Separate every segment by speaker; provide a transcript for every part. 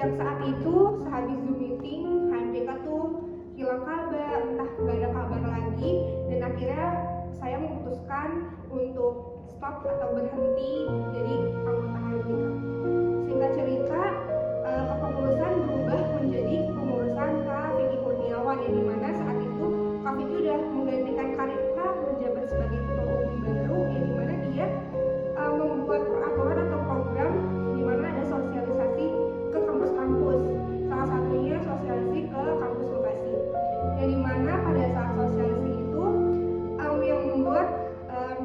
Speaker 1: Sejak saat itu, sehabis Zoom meeting, HMJK tuh hilang kabar, entah gak ada kabar lagi, dan akhirnya saya memutuskan untuk stop atau berhenti jadi anggota HMJK. Singkat cerita, kepengurusan berubah menjadi kepengurusan Kak Vicky Kurniawan, yang dimana saat itu Kak Vicky udah menggantikan karir Kak menjabat sebagai ketua umum baru, yang dimana dia membuat peraturan atau program di mana ada sosialisasi ke kampus-kampus, salah satunya sosialisasi ke kampus Bekasi. Yang dimana pada saat sosialisasi itu yang membuat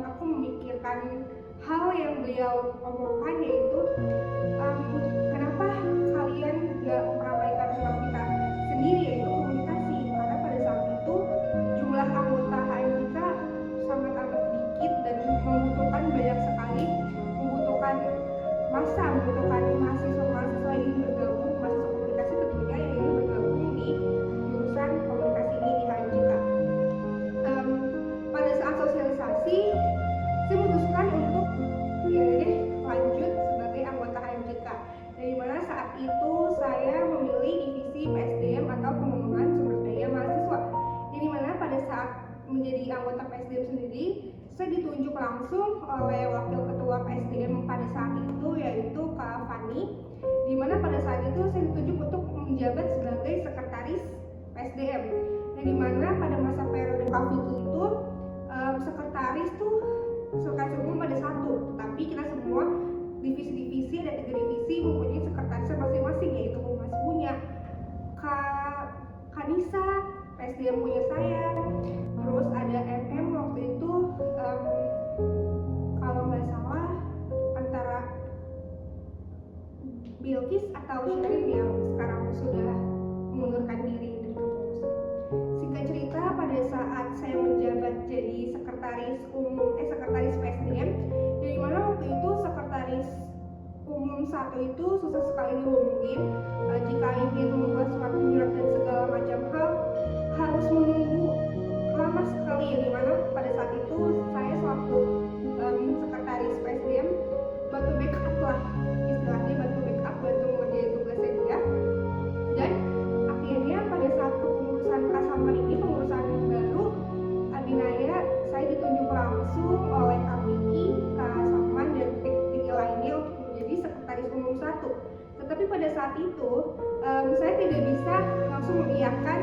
Speaker 1: aku memikirkan hal yang beliau omongkan, yaitu kenapa kalian gak meramaikan tentang kita sendiri, yaitu komunikasi, karena pada saat itu jumlah anggota HMJK sangat amat sedikit dan membutuhkan banyak sekali, membutuhkan masa, membutuhkan mahasiswa-mahasiswa yang ingin bergabung, mahasiswa komunikasi tentunya yang ingin bergabung di jurusan komunikasi ini di HMJK. Pada saat sosialisasi, saya memutuskan untuk lanjut sebagai anggota HMJK. Dari mana saat itu saya memilih divisi PSDM atau pengembangan sumber daya mahasiswa. Jadi mana pada saat menjadi anggota PSDM sendiri, saya ditunjuk langsung oleh wakil ketua PSDM pada saat itu, yaitu Kak Fani. Di mana pada saat itu saya ditunjuk untuk menjabat sebagai sekretaris PSDM. Dan di mana pada masa periode Kak Vicky itu sekretaris umum ada satu, tetapi kita semua divisi-divisi, ada 3 divisi mempunyai sekretarisnya masing-masing, yaitu Humas punya Kak Nisa, PSDM punya saya, terus ada MM waktu itu kalau nggak salah antara Bilkis atau Sherin yang sekarang sudah mengundurkan diri dari kepengurusan. Singkat cerita, pada saat saya menjabat jadi sekretaris PSDM, dari mana waktu itu sekretaris umum satu itu susah sekali dihubungin. Jika ingin membuat surat menyurat dan segala macam hal harus menunggu lama sekali, yang dimana pada saat itu saya selaku sekretaris PSDM bantu backup lah, istilahnya bantu backup, bantu mengerjain tugasnya dia. Dan akhirnya pada saat pengurusan Kasama ini, pengurusan baru Abinaya, saya ditunjuk langsung oleh Kak Vicky, Kak Saman, dan tiga lainnya untuk menjadi sekretaris umum 1. Tetapi pada saat itu saya tidak bisa langsung mengiyakan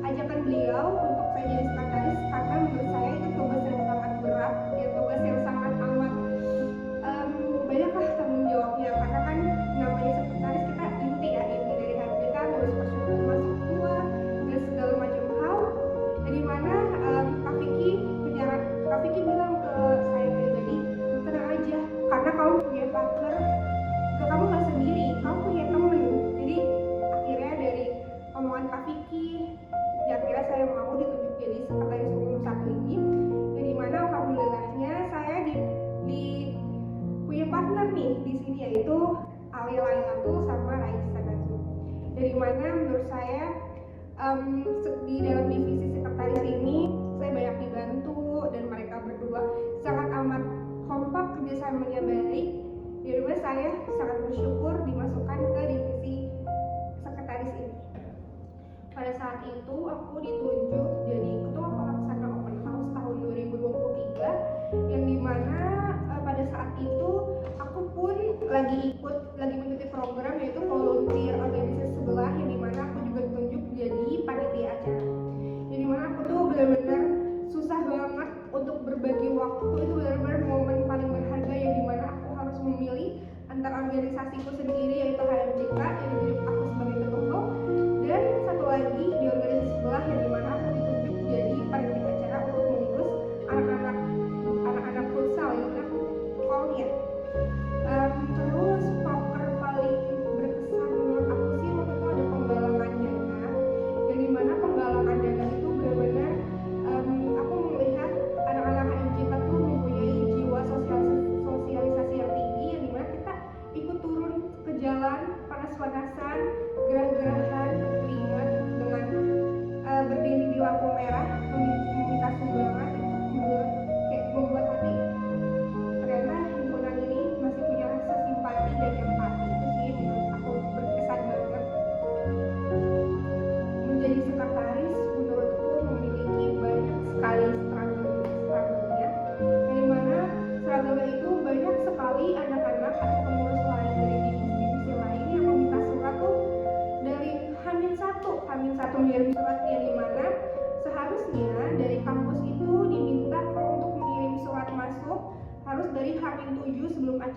Speaker 1: ajakan beliau untuk saya jadi sekretaris, karena menurut saya itu tugas yang sangat berat, ya tugas yang sangat amat banyaklah tanggung jawabnya, karena kan namanya sekretaris kita inti dari HMJK, harus persyaratan masuk keluar dan segala macam hal. Dari mana Kak Vicky bilang ke saya pribadi, tenang aja, karena kamu punya partner, kamu nggak sendiri, kamu punya temen. Jadi akhirnya dari omongan Kak Vicky, ya akhirnya saya mau ditunjuk jadi sekretaris umum 1 ini. Jadi mana alhamdulillahnya saya di punya partner nih di sini, yaitu Ali Lailatul sama Raisa Nazul. Dari mana menurut saya di dalam divisi sekretaris ini saya banyak dibantu, dan mereka berdua sangat amat kompak, kerjasamanya baik. Jadi saya sangat bersyukur dimasukkan ke divisi sekretaris ini. Pada saat itu aku ditunjuk jadi ketua pelaksana open house tahun 2023, yang dimana pada saat itu aku pun lagi mengikuti program, yaitu volunteer organisasi sebelah, yang dimana aku juga ditunjuk jadi panitia acara. Jadi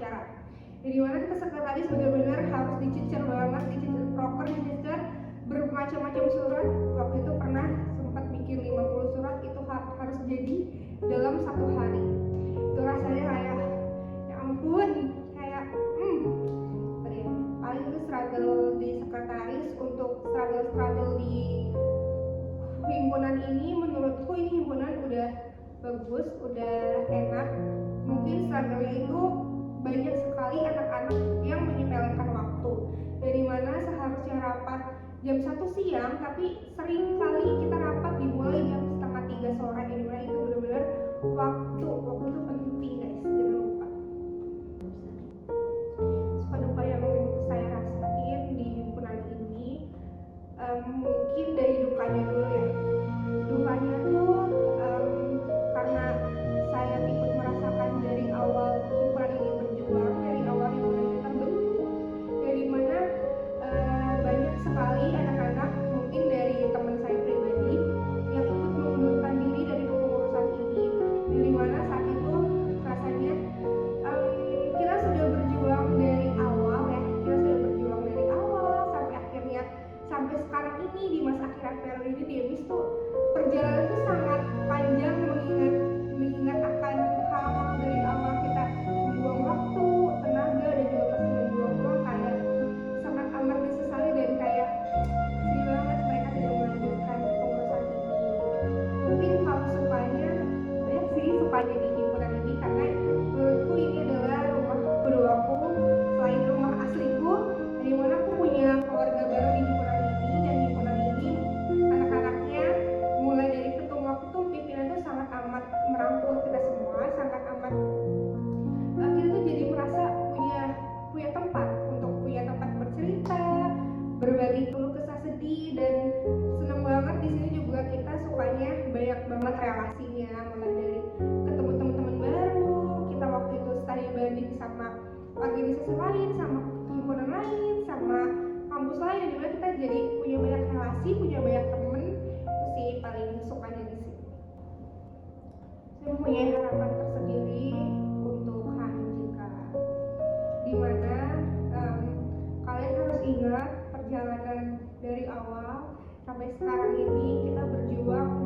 Speaker 1: acara. Jadi mana kita sekretaris benar-benar harus dicecer banget, dicecer proker, dicecer bermacam-macam surat. Waktu itu pernah sempat bikin 50 surat, itu harus jadi dalam 1 hari. Itu rasanya kayak ya ampun, kayak paling itu struggle di sekretaris. Untuk struggle di himpunan ini, menurutku ini himpunan udah bagus, udah enak. Mungkin struggle-nya itu banyak sekali anak-anak yang menyepelekan waktu, dari mana seharusnya rapat jam 1 siang tapi sering kali kita rapat dimulai jam 2:30 sore. Di mana itu benar-benar waktu itu penting guys, jangan lupa. Suka duka yang saya rasain di himpunan ini, mungkin dari dukanya dulu ya. Dukanya tuh karena saya ikut merasakan dari awal himpunan ini berjuang, dari awal himpunan kita terbentuk, dari mana banyak sekali anak-anak, mungkin dari teman saya pribadi, yang ikut mengundurkan diri dari kepengurusan ini. Dari mana saat itu rasanya kita sudah berjuang dari awal ya, kita sudah berjuang dari awal sampai akhirnya sampai sekarang ini di masa akhir periode ini di EMIS tuh perjalanan itu sangat panjang, mengingat akan hal-hal dari awal kita membuang waktu, tenaga, dan juga pasti membuang uang, kayak sangat amat disesali dan kayak sedih banget mereka tidak melanjutkan pengurusan ini. Mungkin kalau sukanya banyak sih, sukanya di himpunan ini karena menurutku ini adalah rumah keduaku selain rumah asliku, dari mana aku punya keluarga baru di himpunan ini. Dan himpunan ini anak-anaknya mulai dari ketum pimpinan itu sangat amat merangkul kita semua, sangat amat kita tuh jadi merasa punya tempat untuk punya tempat bercerita, berbagi keluh kesah sedih, dan seneng banget di sini juga kita sukanya banyak banget relasinya, mulai dari ketemu teman-teman baru, kita waktu itu study banding sama organisasi lain, sama himpunan lain, sama kampus lain, dimana kita jadi punya banyak relasi, punya banyak temen. Itu sih paling sukanya di sini. Saya punya harapan tersendiri untuk Hanjika, dimana kalian harus ingat perjalanan dari awal sampai sekarang ini kita berjuang